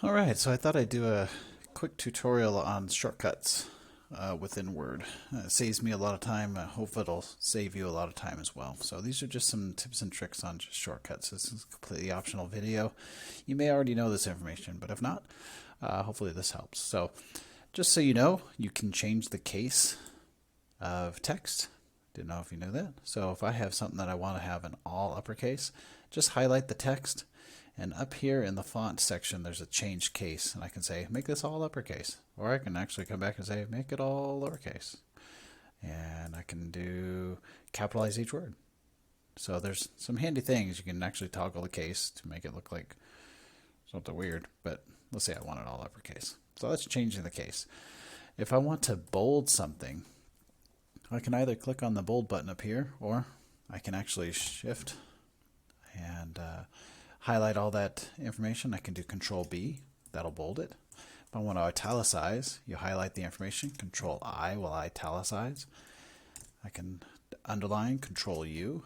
Alright, so I thought I'd do a quick tutorial on shortcuts within Word. It saves me a lot of time. I hope it'll save you a lot of time as well. So these are just some tips and tricks on just shortcuts. This is a completely optional video. You may already know this information, but if not, hopefully this helps. So just so you know, you can change the case of text. Didn't know if you knew that. So if I have something that I want to have in all uppercase, just highlight the text. And up here in the font section, there's a change case, and I can say, make this all uppercase. Or I can actually come back and say, make it all lowercase. And I can do capitalize each word. So there's some handy things. You can actually toggle the case to make it look like something weird, but let's say I want it all uppercase. So that's changing the case. If I want to bold something, I can either click on the bold button up here, or I can actually shift and highlight all that information. I can do Control B, that'll bold it. If I want to italicize, you highlight the information, Control I will italicize. I can underline, Control U.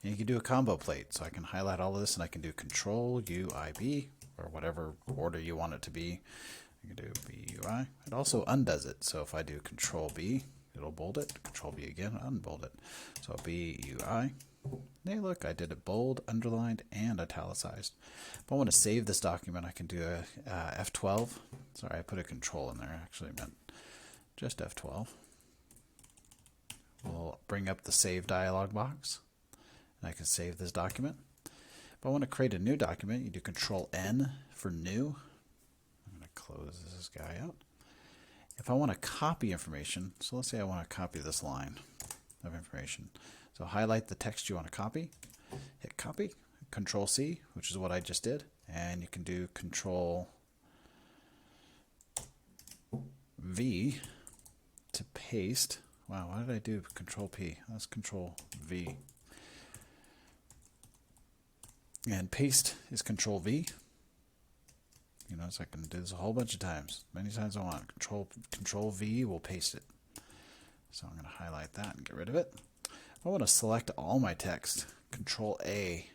And you can do a combo plate, so I can highlight all of this and I can do Control U I B, or whatever order you want it to be. I can do B U I. It also undoes it, so if I do Control B, it'll bold it, Control B again, unbold it. So B U I. Hey, look, I did it bold, underlined, and italicized. If I want to save this document, I can do a F12. Sorry, I put a control in there. I actually meant just F12. We'll bring up the Save dialog box, and I can save this document. If I want to create a new document, you do Control N for new. I'm going to close this guy out. If I want to copy information, so let's say I want to copy this line of information. So highlight the text you want to copy, hit copy, Control C, which is what I just did, and you can do Control V to paste. Wow, why did I do Control P? That's Control V. And paste is Control V. You notice I can do this a whole bunch of times, many times I want. Control V will paste it. So I'm going to highlight that and get rid of it. If I want to select all my text, Control A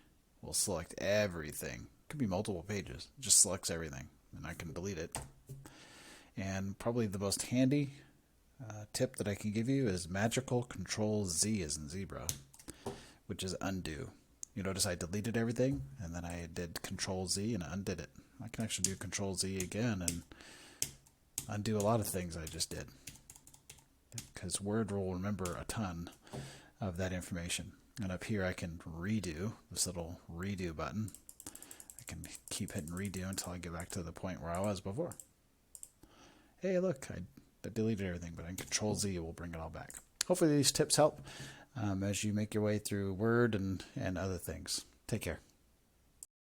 will select everything. It could be multiple pages. It just selects everything, and I can delete it. And probably the most handy tip that I can give you is magical Control Z as in zebra, which is undo. You notice I deleted everything, and then I did Control Z and undid it. I can actually do Control Z again and undo a lot of things I just did, because Word will remember a ton of that information. And up here I can redo, this little redo button. I can keep hitting redo until I get back to the point where I was before. Hey, look, I deleted everything, but in Control Z will bring it all back. Hopefully these tips help as you make your way through Word and other things. Take care.